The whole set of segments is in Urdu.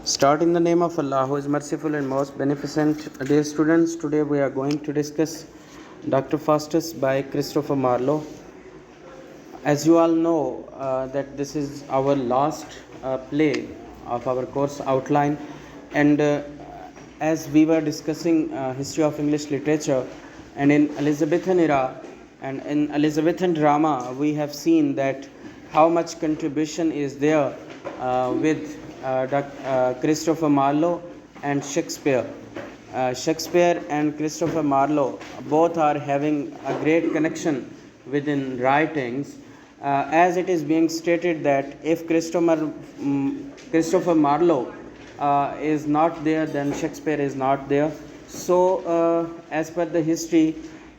Start in the name of Allah, who is merciful and most beneficent. Dear students, today we are going to discuss Dr. Faustus by Christopher Marlowe. As you all know, that this is our last play of our course outline, and as we were discussing history of English literature, and in Elizabethan era and in Elizabethan drama, we have seen that how much contribution is there with Christopher Marlowe and Shakespeare. Shakespeare and Christopher Marlowe both are having a great connection within writings, as it is being stated that if Christopher Marlowe is not there, then Shakespeare is not there. So as per the history,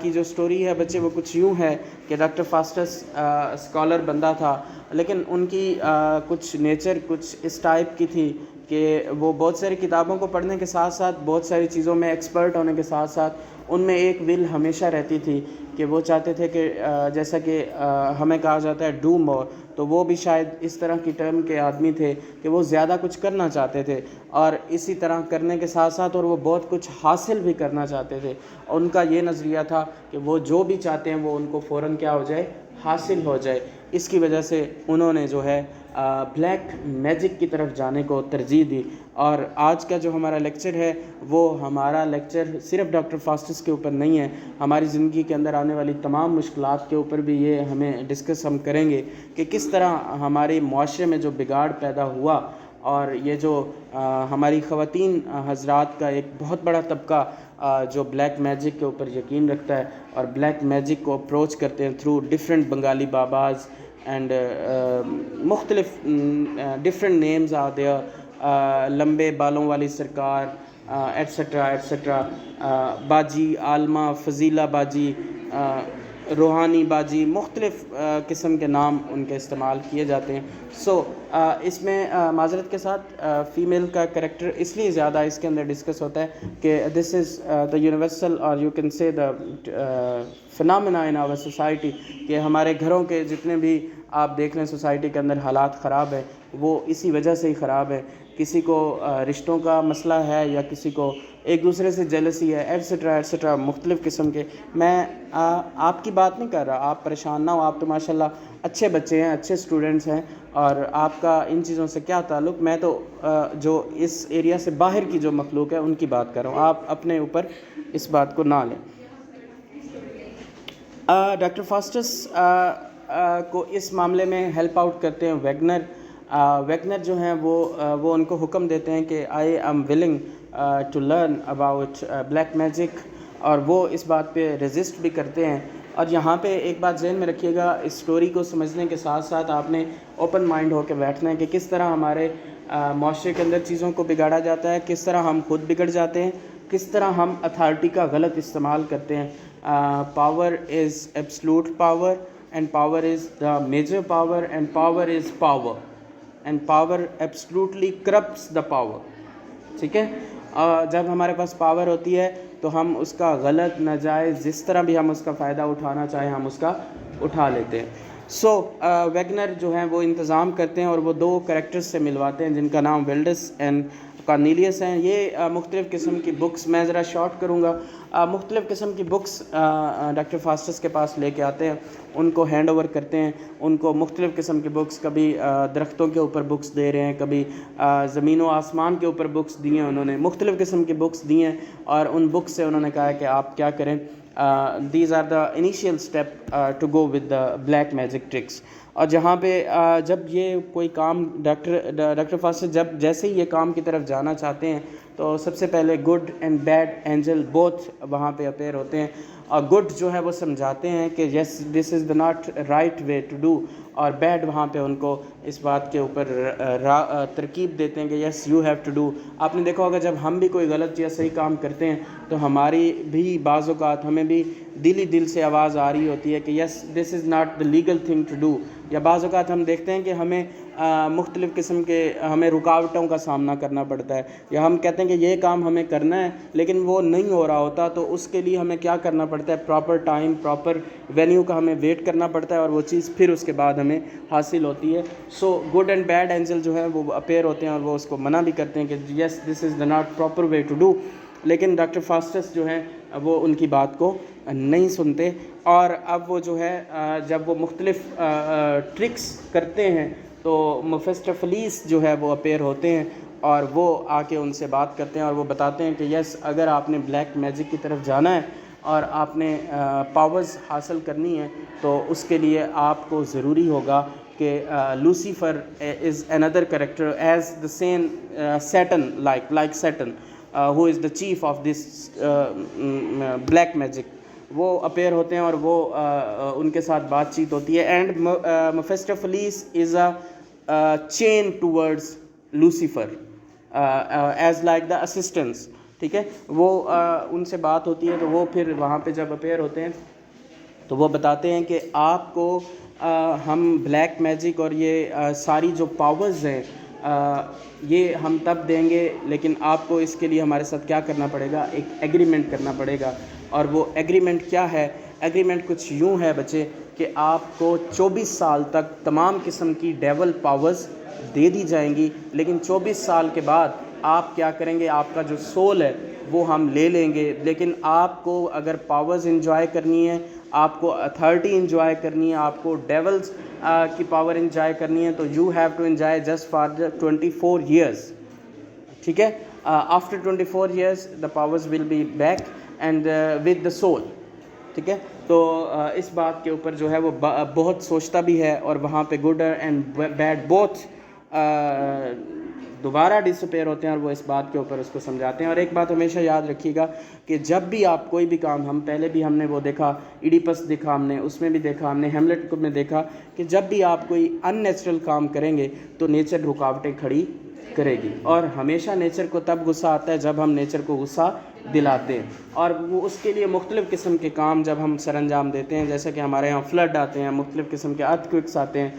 کی جو سٹوری ہے بچے وہ کچھ یوں ہے کہ ڈاکٹر فاسٹس اسکالر بندہ تھا، لیکن ان کی کچھ نیچر کچھ اس ٹائپ کی تھی کہ وہ بہت ساری کتابوں کو پڑھنے کے ساتھ ساتھ بہت ساری چیزوں میں ایکسپرٹ ہونے کے ساتھ ساتھ ان میں ایک ول ہمیشہ رہتی تھی کہ وہ چاہتے تھے کہ جیسا کہ ہمیں کہا جاتا ہے ڈو مور، تو وہ بھی شاید اس طرح کی ٹرم کے آدمی تھے کہ وہ زیادہ کچھ کرنا چاہتے تھے، اور اسی طرح کرنے کے ساتھ ساتھ اور وہ بہت کچھ حاصل بھی کرنا چاہتے تھے۔ ان کا یہ نظریہ تھا کہ وہ جو بھی چاہتے ہیں وہ ان کو فوراً کیا ہو جائے، حاصل ہو جائے۔ اس کی وجہ سے انہوں نے جو ہے بلیک میجک کی طرف جانے کو ترجیح دی۔ اور آج کا جو ہمارا لیکچر ہے وہ ہمارا لیکچر صرف ڈاکٹر فاسٹس کے اوپر نہیں ہے، ہماری زندگی کے اندر آنے والی تمام مشکلات کے اوپر بھی یہ ہمیں ڈسکس ہم کریں گے کہ کس طرح ہمارے معاشرے میں جو بگاڑ پیدا ہوا، اور یہ جو ہماری خواتین حضرات کا ایک بہت بڑا طبقہ جو بلیک میجک کے اوپر یقین رکھتا ہے اور بلیک میجک کو اپروچ کرتے ہیں تھرو ڈفرینٹ بنگالی باباز اینڈ مختلف ڈفرینٹ نیمز آر دیئر، لمبے بالوں والی سرکار ایٹسٹرا ایٹسٹرا، باجی عالمہ، فضیلہ باجی، روحانی باجی، مختلف قسم کے نام ان کے استعمال کیے جاتے ہیں۔ اس میں معذرت کے ساتھ فیمیل کا کریکٹر اس لیے زیادہ اس کے اندر ڈسکس ہوتا ہے کہ دس از دا یونیورسل اور you can say the phenomena in our society, کہ ہمارے گھروں کے جتنے بھی آپ دیکھ لیں سوسائٹی کے اندر حالات خراب ہیں وہ اسی وجہ سے ہی خراب ہے۔ کسی کو رشتوں کا مسئلہ ہے یا کسی کو ایک دوسرے سے جیلسی ہے، ایٹسٹرا ایٹسٹرا، مختلف قسم کے۔ میں آپ کی بات نہیں کر رہا، آپ پریشان نہ ہو، آپ تو ماشاءاللہ اچھے بچے ہیں، اچھے اسٹوڈنٹس ہیں، اور آپ کا ان چیزوں سے کیا تعلق؟ میں تو جو اس ایریا سے باہر کی جو مخلوق ہے ان کی بات کر رہا ہوں، آپ اپنے اوپر اس بات کو نہ لیں۔ ڈاکٹر فاسٹس کو اس معاملے میں ہیلپ آؤٹ کرتے ہیں ویگنر۔ ویگنر جو ہیں وہ ان کو حکم دیتے ہیں کہ I am willing to learn about black magic, اور وہ اس بات پہ ریزسٹ بھی کرتے ہیں۔ اور یہاں پہ ایک بات ذہن میں رکھیے گا، اس سٹوری کو سمجھنے کے ساتھ ساتھ آپ نے اوپن مائنڈ ہو کے بیٹھنا ہے کہ کس طرح ہمارے معاشرے کے اندر چیزوں کو بگاڑا جاتا ہے، کس طرح ہم خود بگڑ جاتے ہیں، کس طرح ہم اتھارٹی کا غلط استعمال کرتے ہیں۔ Power is absolute power and power is the major power and power is power and power absolutely corrupts the power, ٹھیک ہے؟ جب ہمارے پاس پاور ہوتی ہے تو ہم اس کا غلط، ناجائز، جس طرح بھی ہم اس کا فائدہ اٹھانا چاہیں ہم اس کا اٹھا لیتے ہیں۔ ویگنر جو ہیں وہ انتظام کرتے ہیں اور وہ دو کریکٹرز سے ملواتے ہیں جن کا نام ویلڈس اینڈ کارنیلیس ہیں۔ یہ مختلف قسم کی بکس، میں ذرا شارٹ کروں گا، مختلف قسم کی بکس ڈاکٹر فاسٹس کے پاس لے کے آتے ہیں، ان کو ہینڈ اوور کرتے ہیں، ان کو مختلف قسم کی بکس، کبھی درختوں کے اوپر بکس دے رہے ہیں، کبھی زمین و آسمان کے اوپر بکس دی ہیں، انہوں نے مختلف قسم کی بکس دی ہیں، اور ان بکس سے انہوں نے کہا ہے کہ آپ کیا کریں، these are the initial step to go with the black magic tricks. اور جہاں پہ جب یہ کوئی کام ڈاکٹر فاسٹس جیسے ہی یہ کام کی طرف جانا چاہتے ہیں تو سب سے پہلے good and bad angel both وہاں پہ اپیئر ہوتے ہیں، اور گڈ جو ہے وہ سمجھاتے ہیں کہ yes this is the not right way to do, اور بیڈ وہاں پہ ان کو اس بات کے اوپر ترکیب دیتے ہیں کہ yes you have to do. آپ نے دیکھا ہوگا جب ہم بھی کوئی غلط یا صحیح کام کرتے ہیں تو ہماری بھی بعض اوقات ہمیں بھی دل سے آواز آ رہی ہوتی ہے کہ yes this is not the legal thing to do, یا بعض اوقات ہم دیکھتے ہیں کہ ہمیں مختلف قسم کے ہمیں رکاوٹوں کا سامنا کرنا پڑتا ہے، یا ہم کہتے ہیں کہ یہ کام ہمیں کرنا ہے لیکن وہ نہیں ہو رہا ہوتا، تو اس کے لیے ہمیں کیا کرنا پڑتا ہے، پراپر ٹائم، پراپر وینیو کا ہمیں ویٹ کرنا پڑتا ہے، اور وہ چیز پھر اس کے بعد ہمیں حاصل ہوتی ہے۔ گڈ اینڈ بیڈ اینجل جو ہے وہ اپیئر ہوتے ہیں اور وہ اس کو منع بھی کرتے ہیں کہ yes this is the not proper way to do, لیکن ڈاکٹر فاسٹس جو ہیں وہ ان کی بات کو نہیں سنتے، اور اب وہ جو ہے جب وہ مختلف ٹرکس کرتے ہیں تو مفیسٹوفیلیس جو ہے وہ اپیئر ہوتے ہیں، اور وہ آ کے ان سے بات کرتے ہیں اور وہ بتاتے ہیں کہ یس اگر آپ نے بلیک میجک کی طرف جانا ہے اور آپ نے پاورز حاصل کرنی ہے تو اس کے لیے آپ کو ضروری ہوگا کہ لوسیفر از اندر character as the same Satan like Satan who is the chief of this black magic، وہ اپیئر ہوتے ہیں اور وہ ان کے ساتھ بات چیت ہوتی ہے، and Mephistopheles is a chain towards Lucifer as like the assistance, ٹھیک ہے. وہ ان سے بات ہوتی ہے تو وہ پھر وہاں پہ جب اپیئر ہوتے ہیں تو وہ بتاتے ہیں کہ آپ کو ہم بلیک میجک اور یہ ساری جو پاورز ہیں یہ ہم تب دیں گے، لیکن آپ کو اس کے لیے ہمارے ساتھ کیا کرنا پڑے گا، ایک ایگریمنٹ کرنا پڑے گا. اور وہ ایگریمنٹ کیا ہے؟ ایگریمنٹ کچھ یوں ہے بچے کہ آپ کو 24 سال تک تمام قسم کی ڈیول پاورز دے دی جائیں گی، لیکن 24 سال کے بعد آپ کیا کریں گے، آپ کا جو سول ہے وہ ہم لے لیں گے. لیکن آپ کو اگر پاورز انجوائے کرنی ہے، آپ کو اتھارٹی انجوائے کرنی ہے، آپ کو ڈیولز کی پاور انجوائے کرنی ہے، تو you have to enjoy just for 24 years. ٹھیک ہے. After 24 years the powers will be back and with the soul. ٹھیک ہے. تو اس بات کے اوپر جو ہے وہ بہت سوچتا بھی ہے، اور وہاں پہ گڈ اینڈ بیڈ بوتھ دوبارہ ڈس اپیئر ہوتے ہیں، اور وہ اس بات کے اوپر اس کو سمجھاتے ہیں. اور ایک بات ہمیشہ یاد رکھیے گا کہ جب بھی آپ کوئی بھی کام، ہم پہلے بھی ہم نے وہ دیکھا، ایڈیپس دیکھا ہم نے، اس میں بھی دیکھا ہم نے، ہیملٹ میں دیکھا کہ جب بھی آپ کوئی ان نیچرل کام کریں گے تو نیچر رکاوٹیں کھڑی کرے گی. اور ہمیشہ نیچر کو تب غصہ آتا ہے جب ہم نیچر کو غصہ دلاتے ہیں، اور وہ اس کے لیے مختلف قسم کے کام جب ہم سر انجام دیتے ہیں، جیسے کہ ہمارے ہاں فلڈ آتے ہیں، مختلف قسم کے ارتھ کوئکس آتے ہیں،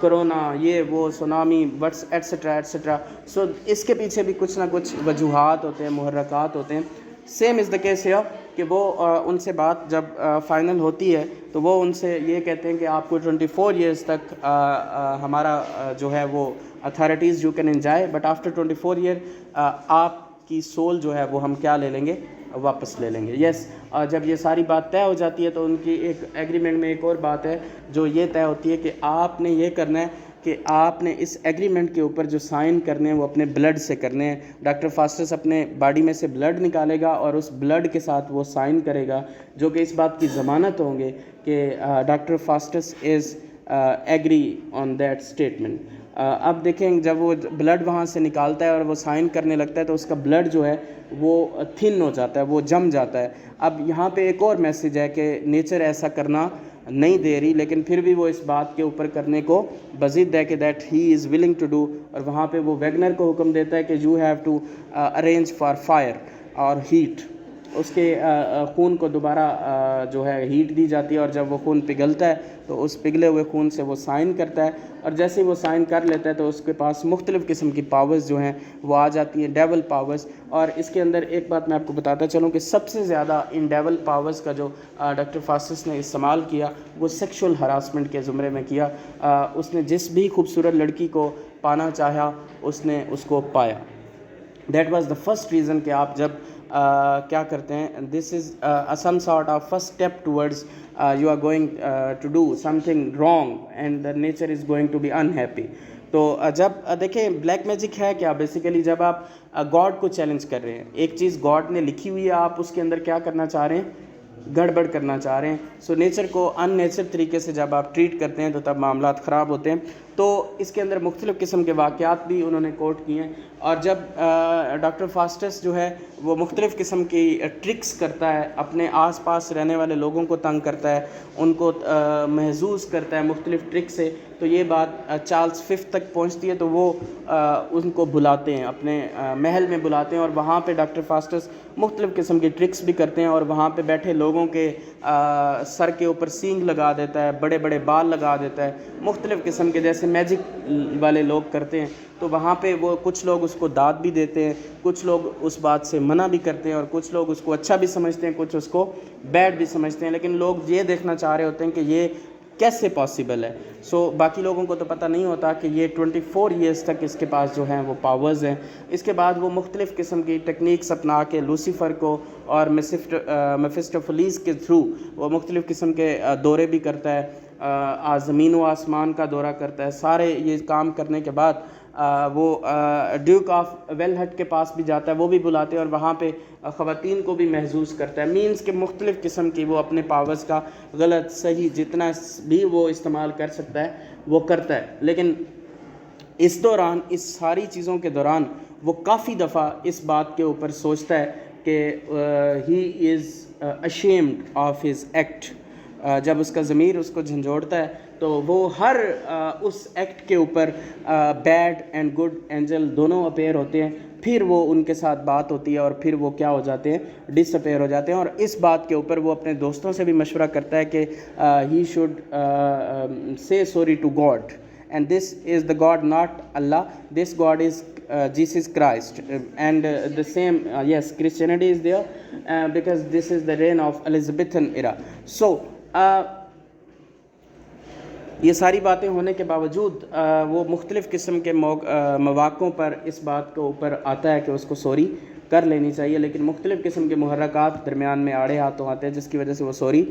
کرونا، یہ وہ سونامی، بٹس ایٹسٹرا ایٹسٹرا. سو اس کے پیچھے بھی کچھ نہ کچھ وجوہات ہوتے ہیں، محرکات ہوتے ہیں. سیم از دا کیس ہے کہ وہ ان سے بات جب فائنل ہوتی ہے تو وہ ان سے یہ کہتے ہیں کہ آپ کو 24 ایئرس تک ہمارا جو ہے وہ authorities you can enjoy, but after 24 year آپ کی سول جو ہے وہ ہم کیا لے لیں گے، واپس لے لیں گے. یس. جب یہ ساری بات طے ہو جاتی ہے تو ان کی ایک ایگریمنٹ میں ایک اور بات ہے جو یہ طے ہوتی ہے کہ آپ نے یہ کرنا ہے کہ آپ نے اس ایگریمنٹ کے اوپر جو سائن کرنے ہیں وہ اپنے بلڈ سے کرنے ہیں. ڈاکٹر فاسٹس اپنے باڈی میں سے بلڈ نکالے گا اور اس بلڈ کے ساتھ وہ سائن کرے گا، جو کہ اس بات کی ضمانت ہوں گے کہ doctor فاسٹس is agree on that statement. اب دیکھیں جب وہ بلڈ وہاں سے نکالتا ہے اور وہ سائن کرنے لگتا ہے تو اس کا بلڈ جو ہے وہ تھن ہو جاتا ہے، وہ جم جاتا ہے. اب یہاں پہ ایک اور میسج ہے کہ نیچر ایسا کرنا نہیں دے رہی، لیکن پھر بھی وہ اس بات کے اوپر کرنے کو بضد ہے کہ that he is willing to do. اور وہاں پہ وہ ویگنر کو حکم دیتا ہے کہ you have to arrange for fire اور ہیٹ. اس کے خون کو دوبارہ جو ہے ہیٹ دی جاتی ہے، اور جب وہ خون پگھلتا ہے تو اس پگھلے ہوئے خون سے وہ سائن کرتا ہے، اور جیسے ہی وہ سائن کر لیتا ہے تو اس کے پاس مختلف قسم کی پاورز جو ہیں وہ آ جاتی ہیں، ڈیول پاورز. اور اس کے اندر ایک بات میں آپ کو بتاتا چلوں کہ سب سے زیادہ ان ڈیول پاورز کا جو ڈاکٹر فاسٹس نے استعمال کیا وہ سیکشول ہراسمنٹ کے زمرے میں کیا. اس نے جس بھی خوبصورت لڑکی کو پانا چاہا اس نے اس کو پایا. That was the first reason کہ آپ جب کیا کرتے ہیں، this is some sort of first step towards you are going to do something wrong and the nature is going to be unhappy. تو جب دیکھیں بلیک میجک ہے کیا، بیسیکلی جب آپ گاڈ کو چیلنج کر رہے ہیں، ایک چیز گاڈ نے لکھی ہوئی ہے، آپ اس کے اندر کیا کرنا چاہ رہے ہیں، گڑبڑ کرنا چاہ رہے ہیں. سو نیچر کو ان نیچر طریقے سے جب آپ ٹریٹ کرتے ہیں تو تب معاملات خراب ہوتے ہیں. تو اس کے اندر مختلف قسم کے واقعات بھی انہوں نے کوٹ کیے ہیں. اور جب ڈاکٹر فاسٹس جو ہے وہ مختلف قسم کی ٹرکس کرتا ہے، اپنے آس پاس رہنے والے لوگوں کو تنگ کرتا ہے، ان کو محظوظ کرتا ہے مختلف ٹرک سے، تو یہ بات چارلز ففتھ تک پہنچتی ہے. تو وہ ان کو بلاتے ہیں، اپنے محل میں بلاتے ہیں، اور وہاں پہ ڈاکٹر فاسٹس مختلف قسم کی ٹرکس بھی کرتے ہیں، اور وہاں پہ بیٹھے لوگوں کے سر کے اوپر سینگ لگا دیتا ہے، بڑے بڑے بال لگا دیتا ہے، مختلف قسم کے جیسے میجک والے لوگ کرتے ہیں. تو وہاں پہ وہ کچھ لوگ اس کو داد بھی دیتے ہیں، کچھ لوگ اس بات سے منع بھی کرتے ہیں، اور کچھ لوگ اس کو اچھا بھی سمجھتے ہیں، کچھ اس کو بیڈ بھی سمجھتے ہیں. لیکن لوگ یہ دیکھنا چاہ رہے ہوتے ہیں کہ یہ کیسے پاسبل ہے. سو باقی لوگوں کو تو پتہ نہیں ہوتا کہ یہ 24 ایئرس تک اس کے پاس جو ہیں وہ پاورز ہیں. اس کے بعد وہ مختلف قسم کی ٹیکنیکس اپنا کے لوسیفر کو اور میفسٹوفیلیس کے تھرو وہ مختلف قسم کے دورے بھی کرتا ہے، زمین و آسمان کا دورہ کرتا ہے. سارے یہ کام کرنے کے بعد وہ ڈیوک آف ویل ہٹ کے پاس بھی جاتا ہے، وہ بھی بلاتے ہیں، اور وہاں پہ خواتین کو بھی محظوظ کرتا ہے. مینس کہ مختلف قسم کی وہ اپنے پاورز کا غلط صحیح جتنا بھی وہ استعمال کر سکتا ہے وہ کرتا ہے. لیکن اس دوران، اس ساری چیزوں کے دوران وہ کافی دفعہ اس بات کے اوپر سوچتا ہے کہ ہی از ashamed آف ہز ایکٹ. جب اس کا ضمیر اس کو جھنجھوڑتا ہے تو وہ ہر اس ایکٹ کے اوپر بیڈ اینڈ گڈ اینجل دونوں اپیئر ہوتے ہیں. پھر وہ ان کے ساتھ بات ہوتی ہے اور پھر وہ کیا ہو جاتے ہیں, ڈس اپیئر ہو جاتے ہیں. اور اس بات کے اوپر وہ اپنے دوستوں سے بھی مشورہ کرتا ہے کہ he should say sorry to God, and this is the God, not Allah. This God is Jesus Christ, and the same yes, Christianity is there because this is the reign of Elizabethan era. So یہ ساری باتیں ہونے کے باوجود وہ مختلف قسم کے مواقعوں پر اس بات کے اوپر آتا ہے کہ اس کو سوری کر لینی چاہیے, لیکن مختلف قسم کے محرکات درمیان میں آڑے ہاتھوں آتے ہیں جس کی وجہ سے وہ سوری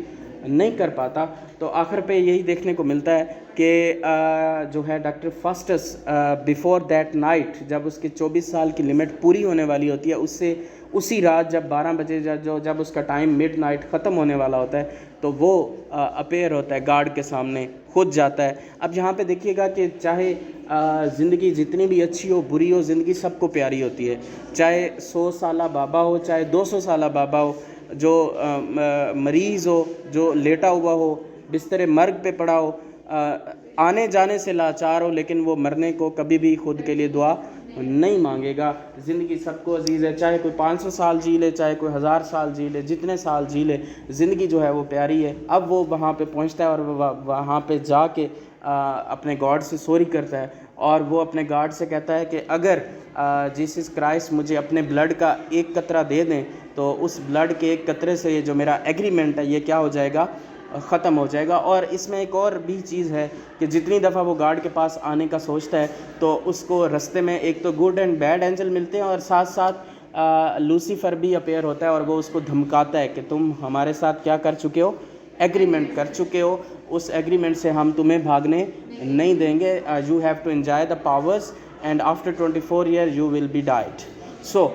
نہیں کر پاتا. تو آخر پہ یہی دیکھنے کو ملتا ہے کہ جو ہے ڈاکٹر فاسٹس بیفور دیٹ نائٹ, جب اس کی 24 سال کی لمٹ پوری ہونے والی ہوتی ہے, اس سے اسی رات جب 12 بجے جب اس کا ٹائم مڈ نائٹ ختم ہونے والا ہوتا ہے تو وہ اپیئر ہوتا ہے گارڈ کے سامنے, خود جاتا ہے. اب یہاں پہ دیکھیے گا کہ چاہے زندگی جتنی بھی اچھی ہو بری ہو, زندگی سب کو پیاری ہوتی ہے, چاہے 100 سالہ بابا ہو چاہے 200 سالہ بابا ہو, جو مریض ہو, جو لیٹا ہوا ہو, بستر مرگ پہ پڑا ہو, آنے جانے سے لاچار ہو, لیکن وہ مرنے کو کبھی بھی خود کے لیے دعا نہیں مانگے گا. زندگی سب کو عزیز ہے, چاہے کوئی 500 سال جی لے, چاہے کوئی 1000 سال جی لے, جتنے سال جی لے, زندگی جو ہے وہ پیاری ہے. اب وہ وہاں پہ پہنچتا ہے اور وہاں پہ جا کے اپنے گاڈ سے سوری کرتا ہے, اور وہ اپنے گاڈ سے کہتا ہے کہ اگر جیسس کرائسٹ مجھے اپنے بلڈ کا ایک قطرہ دے دیں تو اس بلڈ کے ایک قطرے سے یہ جو میرا ایگریمنٹ ہے یہ کیا ہو جائے گا, ختم ہو جائے گا. اور اس میں ایک اور بھی چیز ہے کہ جتنی دفعہ وہ گارڈ کے پاس آنے کا سوچتا ہے تو اس کو رستے میں ایک تو گڈ اینڈ بیڈ اینجل ملتے ہیں, اور ساتھ ساتھ لوسیفر بھی اپیئر ہوتا ہے, اور وہ اس کو دھمکاتا ہے کہ تم ہمارے ساتھ کیا کر چکے ہو, ایگریمنٹ کر چکے ہو, اس ایگریمنٹ سے ہم تمہیں بھاگنے نہیں دیں گے. You have to enjoy the powers and after 24 year you will be died. سو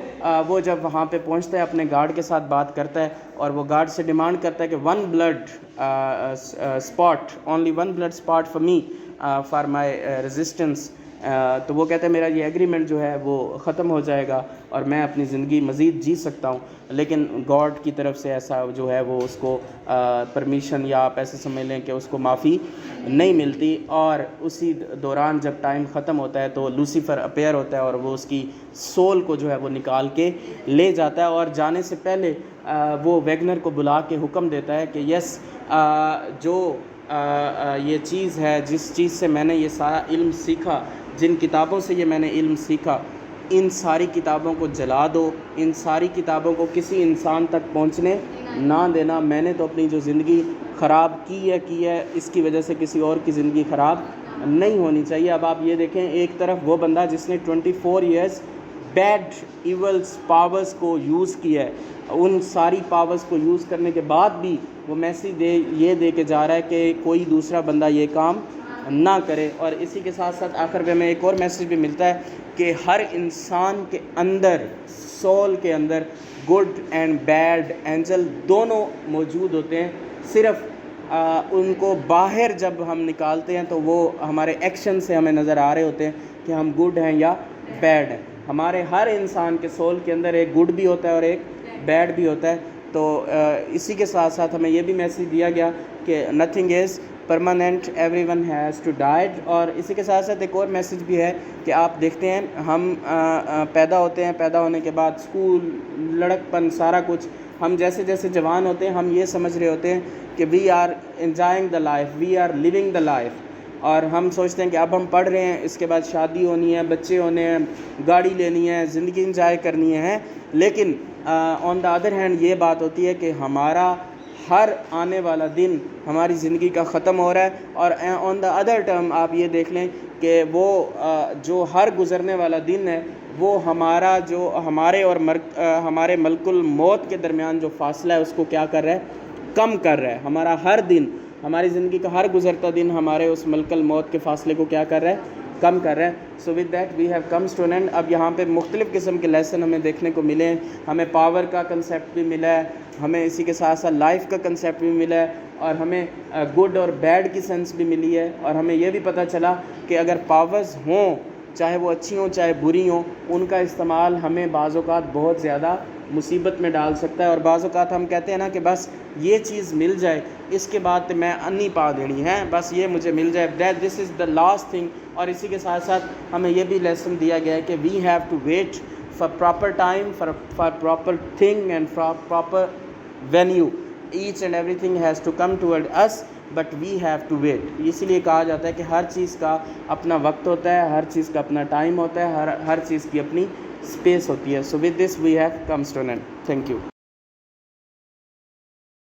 وہ جب وہاں پہ پہنچتا ہے اپنے گارڈ کے ساتھ بات کرتا ہے, اور وہ گارڈ سے ڈیمانڈ کرتا ہے کہ one blood spot, only one blood spot for me for my resistance. تو وہ کہتا ہے میرا یہ ایگریمنٹ جو ہے وہ ختم ہو جائے گا اور میں اپنی زندگی مزید جی سکتا ہوں, لیکن گاڈ کی طرف سے ایسا جو ہے وہ اس کو پرمیشن یا آپ ایسے سمجھ لیں کہ اس کو معافی نہیں ملتی. اور اسی دوران جب ٹائم ختم ہوتا ہے تو لوسیفر اپیئر ہوتا ہے اور وہ اس کی سول کو جو ہے وہ نکال کے لے جاتا ہے, اور جانے سے پہلے وہ ویگنر کو بلا کے حکم دیتا ہے کہ یس, جو یہ چیز ہے جس چیز سے میں نے یہ سارا علم سیکھا, جن کتابوں سے یہ میں نے علم سیکھا, ان ساری کتابوں کو جلا دو, ان ساری کتابوں کو کسی انسان تک پہنچنے نہ دینا. میں نے تو اپنی جو زندگی خراب کی ہے, اس کی وجہ سے کسی اور کی زندگی خراب نہیں ہونی چاہیے. اب آپ یہ دیکھیں, ایک طرف وہ بندہ جس نے 24 ایئرز بیڈ ایولز پاورز کو یوز کیا ہے, ان ساری پاورز کو یوز کرنے کے بعد بھی وہ میسیج یہ دے کے جا رہا ہے کہ کوئی دوسرا بندہ یہ کام نہ کرے. اور اسی کے ساتھ ساتھ آخر میں ایک اور میسیج بھی ملتا ہے کہ ہر انسان کے اندر, سول کے اندر گڈ اینڈ بیڈ اینجل دونوں موجود ہوتے ہیں, صرف ان کو باہر جب ہم نکالتے ہیں تو وہ ہمارے ایکشن سے ہمیں نظر آ رہے ہوتے ہیں کہ ہم گڈ ہیں یا بیڈ ہیں. ہمارے ہر انسان کے سول کے اندر ایک گڈ بھی ہوتا ہے اور ایک بیڈ بھی ہوتا ہے. تو اسی کے ساتھ ساتھ ہمیں یہ بھی میسیج دیا گیا کہ nothing is permanent, everyone has to died. اور اسی کے ساتھ ساتھ ایک اور میسیج بھی ہے کہ آپ دیکھتے ہیں ہم پیدا ہوتے ہیں, پیدا ہونے کے بعد اسکول, لڑکپن, سارا کچھ, ہم جیسے جیسے جوان ہوتے ہیں ہم یہ سمجھ رہے ہوتے ہیں کہ we are enjoying the life, we are living the life, اور ہم سوچتے ہیں کہ اب ہم پڑھ رہے ہیں, اس کے بعد شادی ہونی ہے, بچے ہونے ہیں, گاڑی لینی ہے, زندگی انجوائے کرنی ہے. لیکن آن دا ادر ہینڈ یہ بات ہوتی ہے کہ ہمارا ہر آنے والا دن ہماری زندگی کا ختم ہو رہا ہے, اور آن دا ادر ٹرم آپ یہ دیکھ لیں کہ وہ جو ہر گزرنے والا دن ہے وہ ہمارا جو ہمارے اور ہمارے ملک الموت کے درمیان جو فاصلہ ہے اس کو کیا کر رہا ہے, کم کر رہا ہے. ہمارا ہر دن, ہماری زندگی کا ہر گزرتا دن ہمارے اس ملک الموت کے فاصلے کو کیا کر رہا ہے, کم کر رہا ہے. So with that we have comes to an end. اب یہاں پہ مختلف قسم کے لیسن ہمیں دیکھنے کو ملے ہیں. ہمیں پاور کا کنسیپٹ بھی ملا ہے, ہمیں اسی کے ساتھ ساتھ لائف کا کنسیپٹ بھی ملا ہے, اور ہمیں گڈ اور بیڈ کی سینس بھی ملی ہے. اور ہمیں یہ بھی پتہ چلا کہ اگر پاورز ہوں, چاہے وہ اچھی ہوں چاہے بری ہوں, ان کا استعمال ہمیں بعض اوقات بہت زیادہ مصیبت میں ڈال سکتا ہے. اور بعض اوقات ہم کہتے ہیں نا کہ بس یہ چیز مل جائے, اس کے بعد میں انی پا دینی ہے, بس یہ مجھے مل جائے, دس از دا لاسٹ تھنگ. اور اسی کے ساتھ ساتھ ہمیں یہ بھی لیسن دیا گیا ہے کہ we have to wait for proper time, for proper thing and for proper venue. Each and everything has to come toward us, but we have to wait. اسی لیے کہا جاتا ہے کہ ہر چیز کا اپنا وقت ہوتا ہے, ہر چیز کا اپنا ٹائم ہوتا ہے, ہر چیز کی اپنی اسپیس ہوتی ہے. So with this we have comes to an end. Thank you.